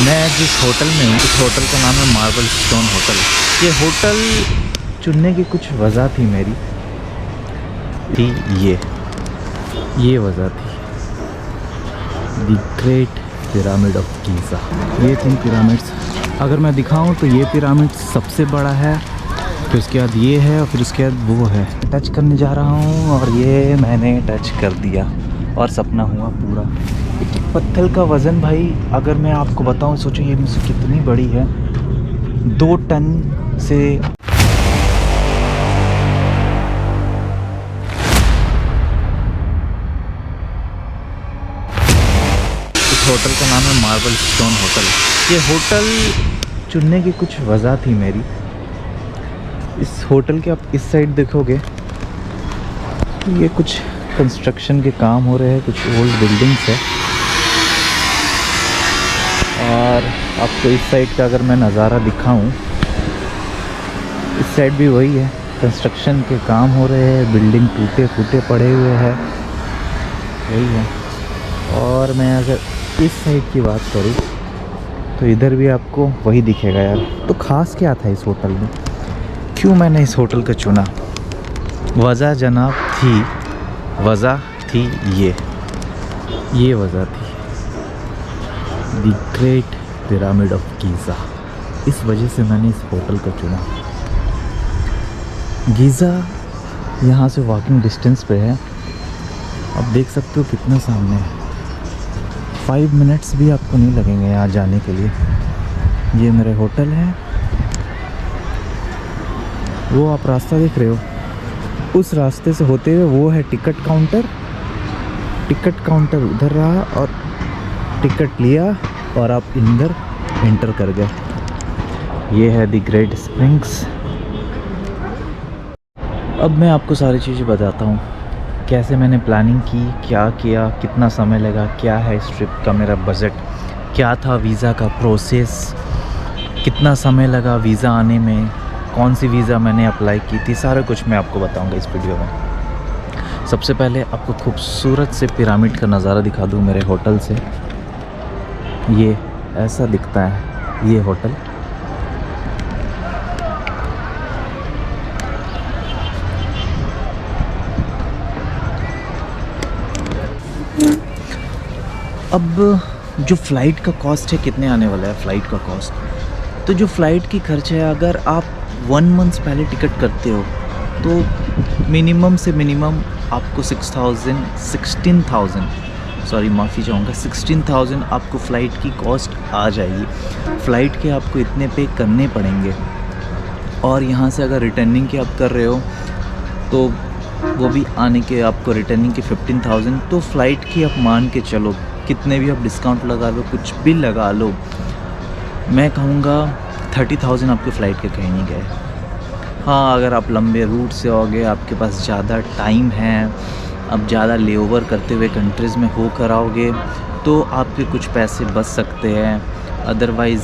मैं जिस होटल में हूँ उस होटल का नाम है मार्बल स्टोन होटल। ये होटल चुनने की कुछ वजह थी मेरी थी ये वजह थी the great pyramid of Giza. ये 3 पिरामिड्स अगर मैं दिखाऊं तो ये पिरामिड सबसे बड़ा है, फिर उसके बाद ये है और फिर उसके बाद वो है। टच करने जा रहा हूँ और ये मैंने टच कर दिया और सपना हुआ पूरा। पत्थर का वज़न भाई अगर मैं आपको बताऊं, सोचो ये मुझसे कितनी बड़ी है। 2 टन से इस होटल का नाम है मार्बल स्टोन होटल। ये होटल चुनने की कुछ वजह थी मेरी। इस होटल के आप इस साइड देखोगे तो ये कुछ कंस्ट्रक्शन के काम हो रहे हैं, कुछ ओल्ड बिल्डिंग्स है। और आपको इस साइड का अगर मैं नज़ारा दिखाऊं, इस साइड भी वही है, कंस्ट्रक्शन के काम हो रहे हैं, बिल्डिंग टूटे फूटे पड़े हुए हैं, वही है। और मैं अगर इस साइड की बात करूं तो इधर भी आपको वही दिखेगा यार। तो ख़ास क्या था इस होटल में, क्यों मैंने इस होटल को चुना? वजह जनाब वजह थी ये वजह थी the great pyramid of Giza. इस वजह से मैंने इस होटल को चुना। गीज़ा यहाँ से वॉकिंग डिस्टेंस पे है, आप देख सकते हो कितना सामने है। 5 मिनट्स भी आपको नहीं लगेंगे यहाँ जाने के लिए। ये मेरे होटल है, वो आप रास्ता देख रहे हो, उस रास्ते से होते हुए वो है टिकट काउंटर उधर रहा और टिकट लिया और आप अंदर एंटर कर गए। ये है द ग्रेट स्प्रिंग्स। अब मैं आपको सारी चीज़ें बताता हूँ, कैसे मैंने प्लानिंग की, क्या किया, कितना समय लगा, क्या है इस ट्रिप का मेरा बजट, क्या था वीज़ा का प्रोसेस, कितना समय लगा वीज़ा आने में, कौन सी वीज़ा मैंने अप्लाई की थी, सारा कुछ मैं आपको बताऊंगा इस वीडियो में। सबसे पहले आपको खूबसूरत से पिरामिड का नज़ारा दिखा दूं मेरे होटल से। ये ऐसा दिखता है ये होटल। अब जो फ़्लाइट का कॉस्ट है, कितने आने वाला है फ़्लाइट का कॉस्ट, तो जो फ़्लाइट की खर्च है, अगर आप 1 मंथ पहले टिकट करते हो तो मिनिमम से मिनिमम आपको 16,000 आपको फ़्लाइट की कॉस्ट आ जाएगी। फ़्लाइट के आपको इतने पे करने पड़ेंगे। और यहाँ से अगर रिटर्निंग के आप कर रहे हो तो वो भी आने के आपको रिटर्निंग के 15,000। तो फ़्लाइट की आप मान के चलो, कितने भी आप डिस्काउंट लगा लो, कुछ भी लगा लो, मैं कहूँगा 30,000 आपके फ़्लाइट के कहीं नहीं गए। हाँ, अगर आप लंबे रूट से आओगे, आपके पास ज़्यादा टाइम है, आप ज़्यादा लेओवर करते हुए कंट्रीज़ में हो कर आओगे तो आपके कुछ पैसे बच सकते हैं। अदरवाइज़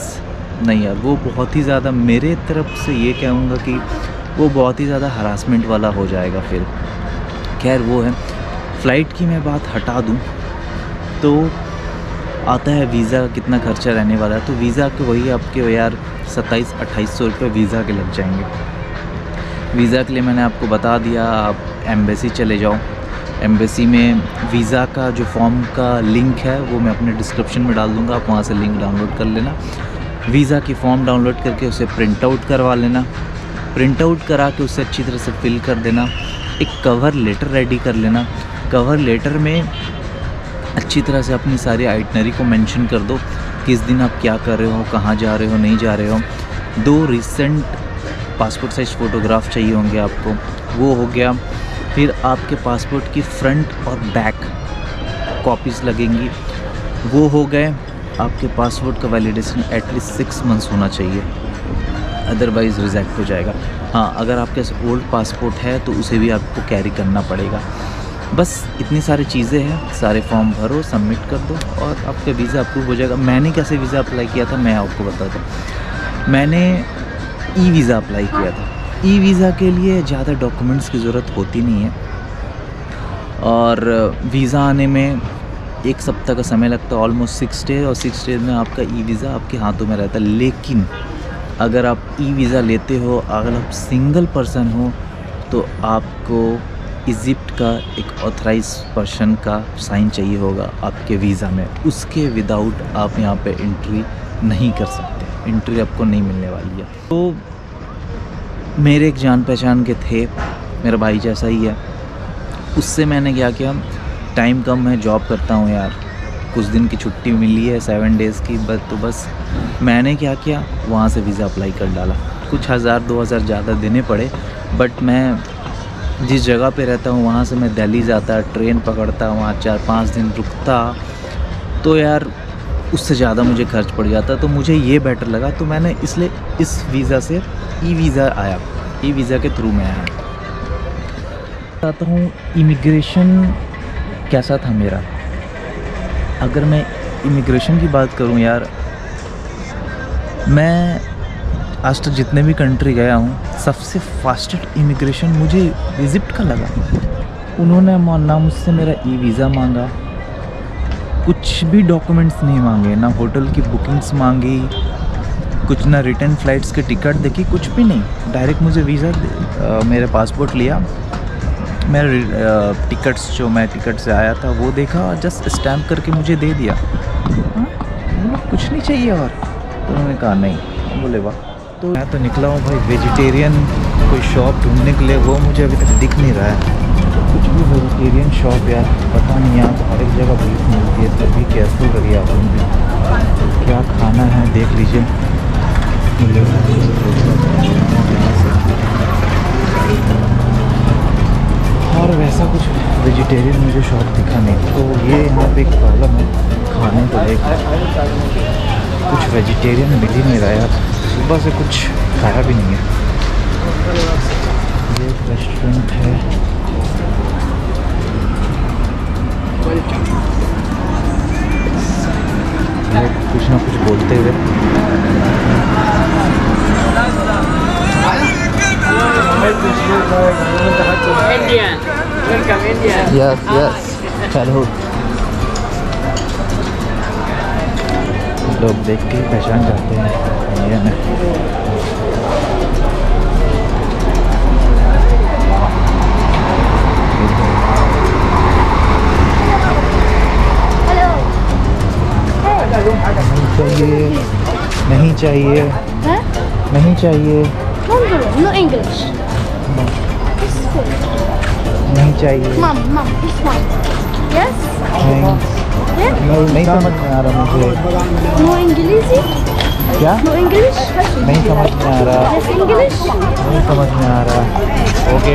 नहीं यार, वो बहुत ही ज़्यादा, मेरे तरफ से ये कहूँगा कि वो बहुत ही ज़्यादा हरासमेंट वाला हो जाएगा फिर। खैर वो है। फ़्लाइट की मैं बात हटा दूँ तो आता है वीज़ा कितना खर्चा रहने वाला है। तो वीज़ा के वही आपके यार 2700-2800 रुपये वीज़ा के लग जाएंगे। वीज़ा के लिए मैंने आपको बता दिया, आप एम्बेसी चले जाओ। एम्बेसी में वीज़ा का जो फॉर्म का लिंक है वो मैं अपने डिस्क्रिप्शन में डाल दूँगा, आप वहाँ से लिंक डाउनलोड कर लेना। वीज़ा की फ़ॉर्म डाउनलोड करके उसे प्रिंट आउट करवा लेना। प्रिंट आउट करा के उसे अच्छी तरह से फिल कर देना। एक कवर लेटर रेडी कर लेना। कवर लेटर में अच्छी तरह से अपनी सारी आइटनरी को मेंशन कर दो, किस दिन आप क्या कर रहे हो, कहाँ जा रहे हो, नहीं जा रहे हो। 2 रिसेंट पासपोर्ट साइज़ फ़ोटोग्राफ चाहिए होंगे आपको, वो हो गया। फिर आपके पासपोर्ट की फ्रंट और बैक कॉपीज़ लगेंगी, वो हो गए। आपके पासपोर्ट का वैलिडेशन एटलीस्ट 6 मंथ्स होना चाहिए, अदरवाइज़ रिजेक्ट हो जाएगा। हाँ, अगर आपके पास ओल्ड पासपोर्ट है तो उसे भी आपको कैरी करना पड़ेगा। बस इतनी सारी चीज़ें हैं, सारे फॉर्म भरो, सबमिट कर दो और आपका वीज़ा अप्रूव हो जाएगा। मैंने कैसे वीज़ा अप्लाई किया था मैं आपको बताता हूँ। मैंने ई वीज़ा अप्लाई किया था। ई वीज़ा के लिए ज़्यादा डॉक्यूमेंट्स की ज़रूरत होती नहीं है और वीज़ा आने में 1 सप्ताह का समय लगता है, ऑलमोस्ट 6 डेज, और 6 डेज में आपका ई वीज़ा आपके हाथों में रहता है। लेकिन अगर आप ई वीज़ा लेते हो, अगर आप सिंगल पर्सन हो, तो आपको इजिप्ट का एक ऑथराइज पर्सन का साइन चाहिए होगा आपके वीज़ा में। उसके विदाउट आप यहाँ पे एंट्री नहीं कर सकते, एंट्री आपको नहीं मिलने वाली है। तो मेरे एक जान पहचान के थे, मेरा भाई जैसा ही है, उससे मैंने क्या किया, टाइम कम है, जॉब करता हूँ यार, कुछ दिन की छुट्टी मिली है 7 डेज़ की, बस मैंने क्या किया, वहाँ से वीज़ा अप्लाई कर डाला। कुछ 1000-2000 ज़्यादा देने पड़े, बट मैं जिस जगह पे रहता हूँ वहाँ से मैं दिल्ली जाता, ट्रेन पकड़ता, वहाँ 4-5 दिन रुकता, तो यार उससे ज़्यादा मुझे खर्च पड़ जाता। तो मुझे ये बेटर लगा, तो मैंने इसलिए इस वीज़ा से ई वीज़ा आया, ई वीज़ा के थ्रू मैं आया। बताता हूँ इमिग्रेशन कैसा था मेरा। अगर मैं इमिग्रेशन की बात करूँ यार, मैं आज तक जितने भी कंट्री गया हूँ, सबसे फास्टेस्ट इमिग्रेशन मुझे इजिप्ट का लगा। उन्होंने ना मुझसे मेरा ई वीज़ा मांगा, कुछ भी डॉक्यूमेंट्स नहीं मांगे, ना होटल की बुकिंग्स मांगी, कुछ ना रिटर्न फ़्लाइट्स के टिकट देखी, कुछ भी नहीं। डायरेक्ट मुझे वीज़ा, मेरे पासपोर्ट लिया, मेरे टिकट्स जो मैं टिकट से आया था वो देखा, जस्ट स्टैम्प करके मुझे दे दिया। हाँ, कुछ नहीं चाहिए और। तो उन्होंने कहा नहीं, बोले वाह। तो मैं तो निकला हूँ भाई वेजिटेरियन कोई शॉप ढूंढने के लिए, वो मुझे अभी तक दिख नहीं रहा है। कुछ भी वेजिटेरियन शॉप यार, पता नहीं, यहाँ तो हर एक जगह भीड़ मिलती है, तभी केयरफुल करिए आप उनकी। क्या खाना है देख लीजिए। और वैसा कुछ वेजिटेरियन मुझे शॉप दिखा नहीं। तो ये यहाँ पे एक प्रॉब्लम है खाने को लेकर, कुछ वेजिटेरियन मिल ही नहीं रहा यार, सुबह से कुछ खाया भी नहीं है। ये एक रेस्टोरेंट है, लोग कुछ ना कुछ बोलते हुए। Yes yes, hello. लोग देख के पहचान जाते हैं इंडिया में। नहीं चाहिए, नहीं चाहिए, No English. This food. नहीं चाहिए। Mom, this one. Yes? Yeah? नहीं समझ में आ रहा मुझे। No English? क्या? No English? नहीं समझ में आ रहा। Yes English? नहीं समझ में आ रहा। ओके।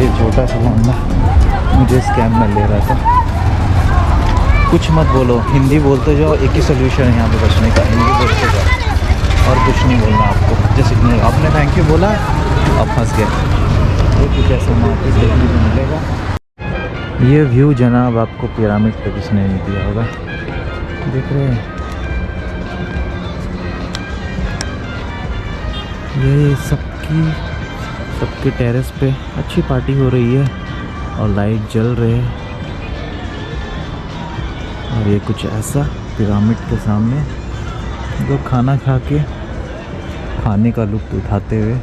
ये छोटा सा बंदा मुझे स्कैम में ले रहा था। कुछ मत बोलो, हिंदी बोलते जाओ, एक ही सोल्यूशन है यहाँ पे बचने का, हिंदी बोलते जाओ और कुछ नहीं बोलना आपको। जैसे आपने थैंक यू बोला, अब फंस गए। ये कुछ ऐसा मार्केट देखने को मिलेगा। ये व्यू जनाब आपको पिरामिड पे किसने नहीं दिया होगा, देख रहे हैं। ये सबके टेरेस पे अच्छी पार्टी हो रही है और लाइट जल रहे हैं, और ये कुछ ऐसा पिरामिड के सामने लोग खाना खा के खाने का लुत्फ़ उठाते हुए।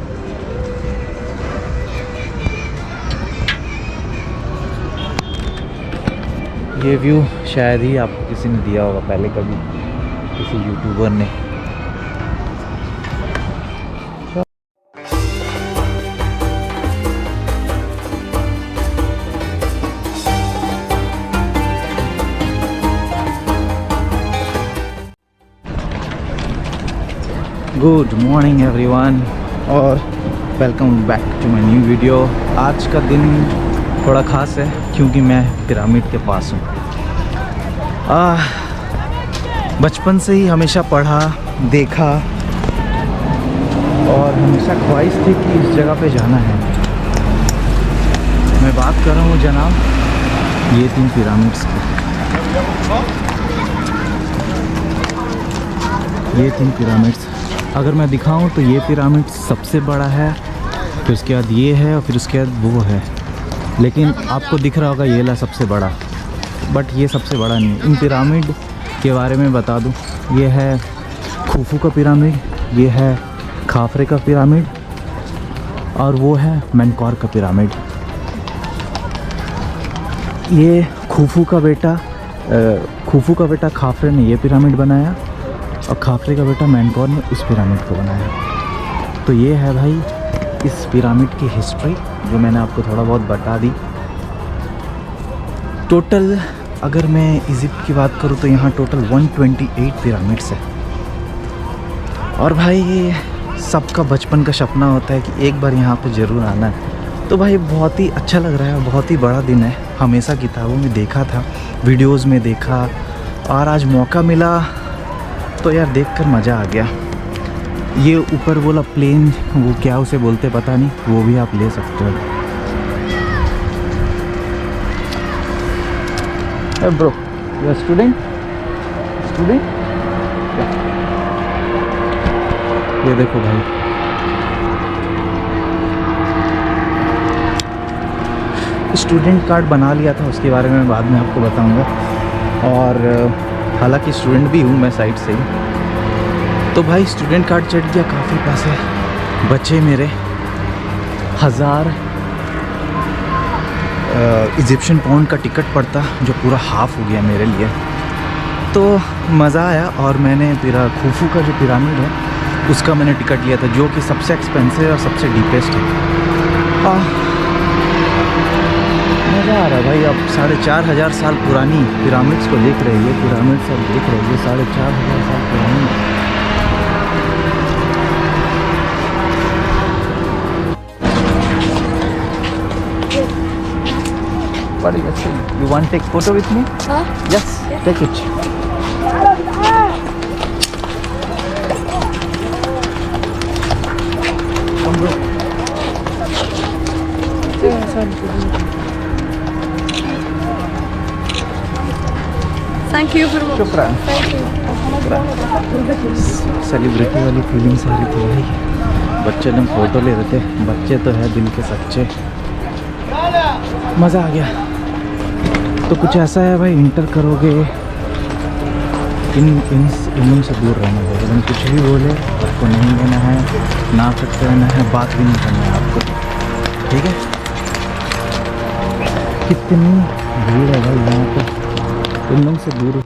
ये व्यू शायद ही आपको किसी ने दिया होगा पहले कभी, किसी यूट्यूबर ने। गुड मॉर्निंग एवरीवन और welcome back to my new video. आज का दिन थोड़ा ख़ास है क्योंकि मैं पिरामिड के पास हूँ। बचपन से ही हमेशा पढ़ा देखा और हमेशा ख्वाहिश थी कि इस जगह पे जाना है। मैं बात कर रहा हूँ जनाब ये 3 पिरामिड्स की। ये 3 पिरामिड्स अगर मैं दिखाऊं तो ये पिरामिड सबसे बड़ा है फिर उसके बाद ये है और फिर उसके बाद वो है। लेकिन आपको दिख रहा होगा ये ला सबसे बड़ा, बट ये सबसे बड़ा नहीं है। इन पिरामिड के बारे में बता दूं, ये है खुफू का पिरामिड, ये है खाफरे का पिरामिड और वो है मेनकौर का पिरामिड। ये खुफू का बेटा खाफरे ने ये पिरामिड बनाया और खाफरे का बेटा मेनकौर ने उस पिरामिड को बनाया। तो ये है भाई इस पिरामिड की हिस्ट्री जो मैंने आपको थोड़ा बहुत बता दी। टोटल अगर मैं इजिप्ट की बात करूँ तो यहाँ टोटल 128 पिरामिड्स है। और भाई सबका बचपन का सपना होता है कि एक बार यहाँ पे ज़रूर आना है। तो भाई बहुत ही अच्छा लग रहा है, बहुत ही बड़ा दिन है। हमेशा किताबों में देखा था, वीडियोस में देखा और आज मौका मिला तो यार देखकर मज़ा आ गया। ये ऊपर वाला प्लेन, वो क्या उसे बोलते पता नहीं, वो भी आप ले सकते हो। Bro, you are student? ये देखो भाई, स्टूडेंट कार्ड बना लिया था, उसके बारे में बाद में आपको बताऊंगा। और हालांकि स्टूडेंट भी हूँ मैं साइड से ही। तो भाई स्टूडेंट कार्ड चढ़ गया, काफ़ी पैसे बचे मेरे। 1000 इजिप्शियन पाउंड का टिकट पड़ता, जो पूरा हाफ हो गया मेरे लिए। तो मज़ा आया। और मैंने फिर खुफू का जो पिरामिड है उसका मैंने टिकट लिया था, जो कि सबसे एक्सपेंसिव और सबसे डीपेस्ट है। मज़ा आ रहा है भाई। अब 4500 साल पुरानी पिरामिड्स को देख रहे हैं, पिरामिड्स अब देख रहे हैं 4500 साल पुरानी। What do you say? You want to take photo with me? Huh? Yes, take it. Come bro. Thank you for शुक्रान। Thank you. Celebrity वाली फीलिंग्स आ रही थी भाई। बच्चे लोग फ़ोटो ले रहे थे, बच्चे तो है दिल के सच्चे। मज़ा आ गया। तो कुछ ऐसा है भाई, इंटर करोगे इन से दूर रहना है। लेकिन कुछ भी बोले आपको नहीं लेना है, ना करते रहना है, बात भी नहीं करना है आपको, ठीक है? कितनी भीड़ है भाई यहाँ पर, इन लोग से दूर।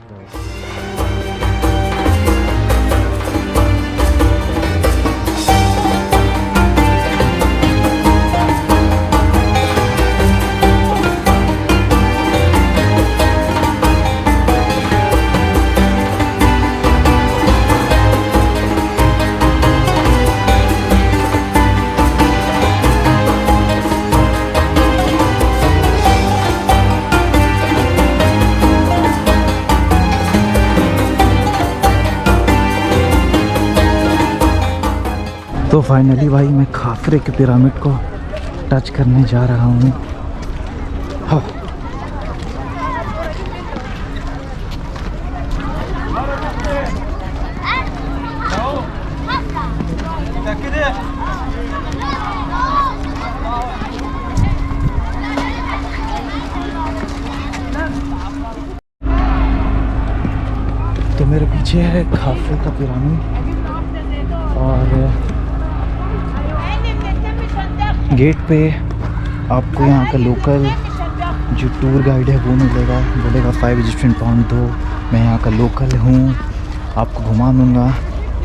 तो फाइनली भाई मैं खाफरे के पिरामिड को टच करने जा रहा हूँ। हाँ। तो मेरे पीछे है खाफरे का पिरामिड और गेट पे आपको यहाँ का लोकल जो टूर गाइड है वो मिलेगा, बोलेगा 5 इजिप्शियन पाउंड दो, मैं यहाँ का लोकल हूँ, आपको घुमा दूँगा।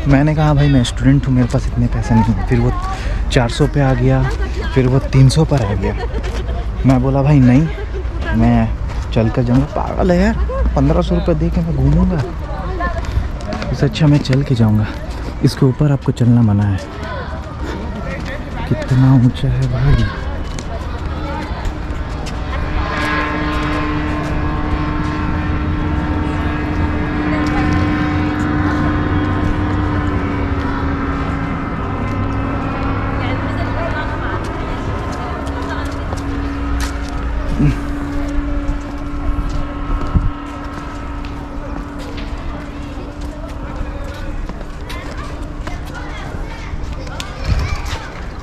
मैंने कहा भाई मैं स्टूडेंट हूँ, मेरे पास इतने पैसे नहीं हैं। फिर वो 400 पे आ गया, फिर वो 300 पर आ गया। मैं बोला भाई नहीं, मैं चल कर जाऊँगा। पागल है यार, 1500 रुपये दे के मैं घूमूँगा, इससे अच्छा मैं चल के जाऊँगा। इसके ऊपर आपको चलना मना है। कितना ऊंचा है भाई।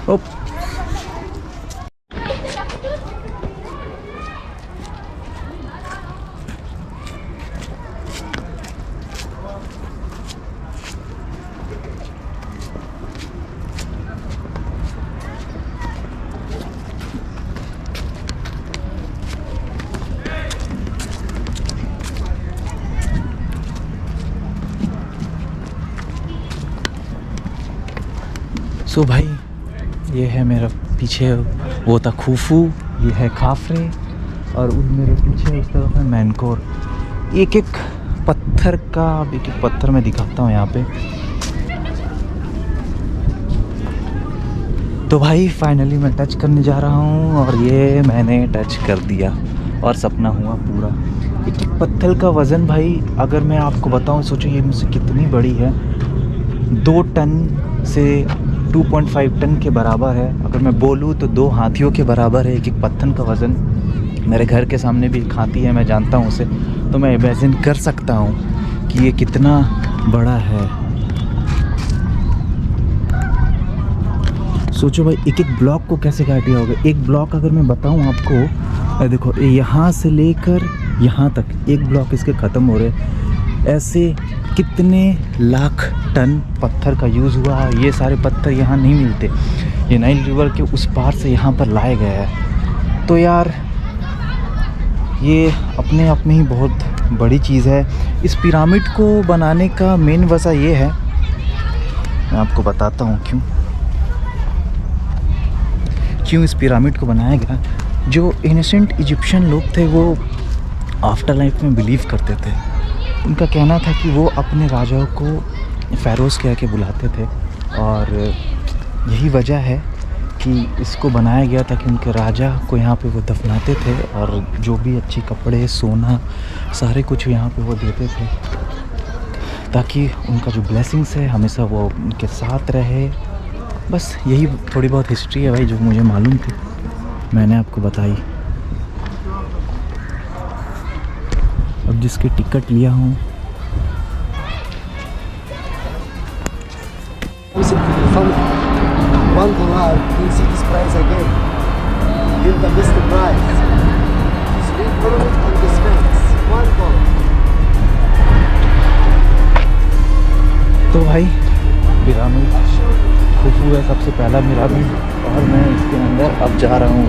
ओप सो भाई ये है मेरा पीछे, वो था खुफू, ये है खाफरे, और उस मेरे पीछे उस तरफ है मैनकोर। एक एक पत्थर का, अब एक एक पत्थर मैं दिखाता हूँ यहाँ पे। तो भाई फाइनली मैं टच करने जा रहा हूँ और ये मैंने टच कर दिया और सपना हुआ पूरा। एक एक पत्थर का वज़न भाई अगर मैं आपको बताऊँ, सोचो ये मुझसे कितनी बड़ी है, 2 टन से 2.5 टन के बराबर है। अगर मैं बोलूँ तो 2 हाथियों के बराबर है एक एक पत्थर का वज़न। मेरे घर के सामने भी एक हाथी है, मैं जानता हूँ उसे, तो मैं इमेजिन कर सकता हूँ कि ये कितना बड़ा है। सोचो भाई एक एक ब्लॉक को कैसे काट दिया होगा। एक ब्लॉक अगर मैं बताऊँ आपको, देखो यहाँ से लेकर यहाँ तक एक ब्लॉक इसके ख़त्म हो रहे, ऐसे कितने लाख टन पत्थर का यूज़ हुआ। ये सारे पत्थर यहाँ नहीं मिलते, ये नाइल रिवर के उस पार से यहाँ पर लाए गए हैं। तो यार ये अपने आप में ही बहुत बड़ी चीज़ है। इस पिरामिड को बनाने का मेन वजह ये है, मैं आपको बताता हूँ क्यों इस पिरामिड को बनाया गया। जो एंशिएंट इजिप्शियन लोग थे वो आफ्टर लाइफ में बिलीव करते थे। उनका कहना था कि वो अपने राजाओं को फ़ैरोज़ कह के बुलाते थे, और यही वजह है कि इसको बनाया गया था कि उनके राजा को यहाँ पे वो दफनाते थे, और जो भी अच्छे कपड़े, सोना, सारे कुछ यहाँ पे वो देते थे, ताकि उनका जो ब्लेसिंग्स है हमेशा वो उनके साथ रहे। बस यही थोड़ी बहुत हिस्ट्री है भाई जो मुझे मालूम थी, मैंने आपको बताई। अब जिसकी टिकट लिया हूँ, $1, you see this price again. Give the best price. Sweet fruit and the snacks. $1. तो भाई पिरामिड खुफू है सबसे पहला पिरामिड, और मैं इसके अंदर अब जा रहा हूँ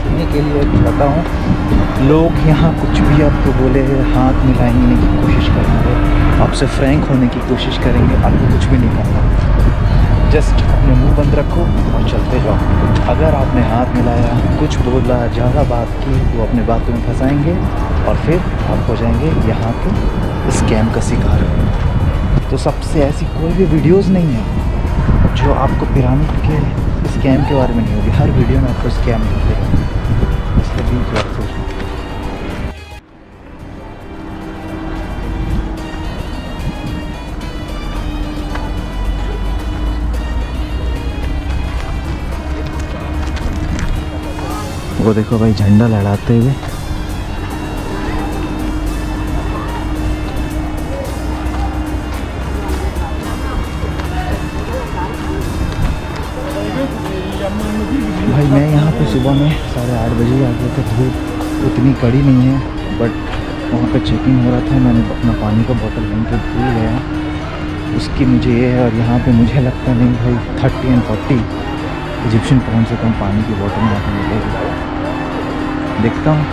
घूमने के लिए। चाहता हूँ लोग यहाँ कुछ भी आपको बोले हाथ मिलाने की कोशिश करेंगे, आपसे फ्रैंक होने की कोशिश करेंगे, आपको कुछ भी नहीं करना। जस्ट अपने मुंह बंद रखो और चलते जाओ। अगर आपने हाथ मिलाया, कुछ बोला, ज़्यादा बात की, वो अपने बातों में फंसाएंगे और फिर आप हो जाएंगे यहाँ के स्कैम का शिकार। तो सबसे ऐसी कोई भी वीडियोस नहीं है जो आपको पिरामिड के स्कैम के बारे में नहीं होगी। हर वीडियो में आपको स्कैम दिखेगा, इसलिए भी केयरफुल। वो देखो भाई झंडा लहराते हुए। भाई मैं यहाँ पे सुबह में 8:30 बजे आ गया था। धूप उतनी कड़ी नहीं है, बट वहाँ पे चेकिंग हो रहा था, मैंने अपना पानी का बोतल लेने के भूल गया, उसकी मुझे ये है। और यहाँ पे मुझे लगता नहीं भाई 30 और 40 इजिप्शियन पाउंड से कम पानी की बोतल यहाँ पर मिलेगी। देखता हूँ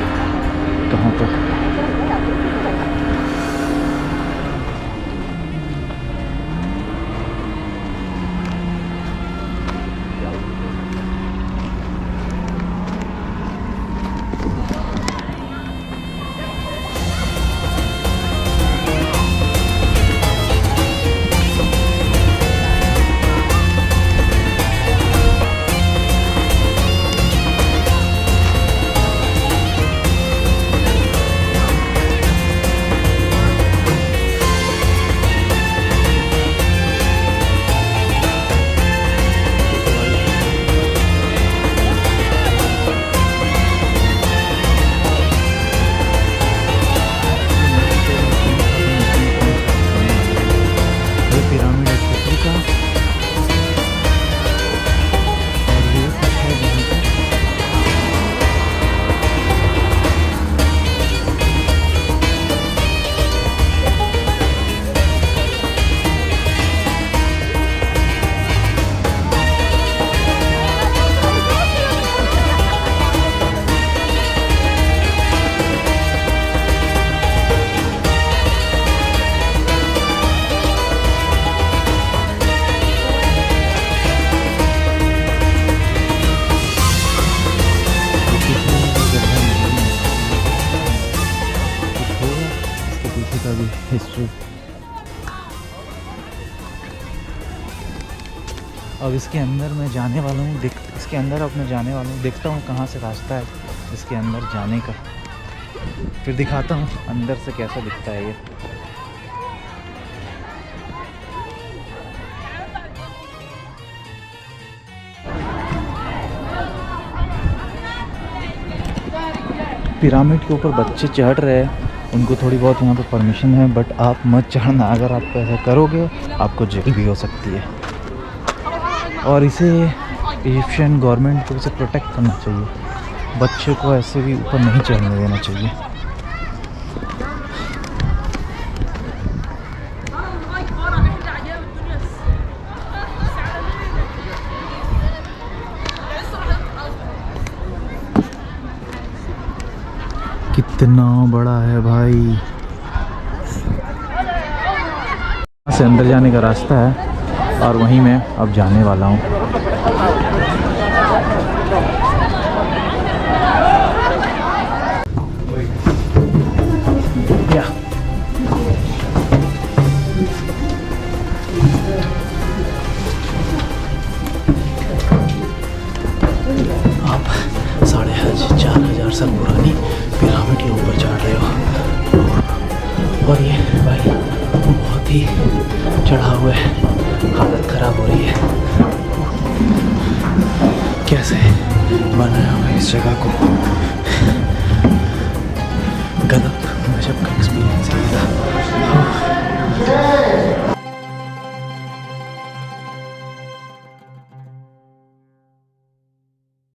कहाँ तक। अब इसके अंदर मैं जाने वाला हूँ, इसके अंदर अब मैं जाने वाला हूँ, देखता हूँ कहाँ से रास्ता है इसके अंदर जाने का, फिर दिखाता हूँ अंदर से कैसा दिखता है ये। पिरामिड के ऊपर बच्चे चढ़ रहे हैं, उनको थोड़ी बहुत यहाँ पर परमिशन है, बट आप मत चढ़ना। अगर आप ऐसा करोगे आपको जेल भी हो सकती है। और इसे इजिप्शियन गवर्नमेंट को इसे प्रोटेक्ट करना चाहिए, बच्चे को ऐसे भी ऊपर नहीं चढ़ने देना चाहिए। कितना बड़ा है भाई। यहाँ से अंदर जाने का रास्ता है और वहीं मैं अब जाने वाला हूँ। आप 4,500 साल पुरानी पिरामिड के ऊपर चढ़ रहे हो और ये भाई बहुत ही चढ़ा हुआ है, हालत ख़राब हो रही है। कैसे बनाया हुआ इस जगह को, गजब का एक्सपीरियंस है।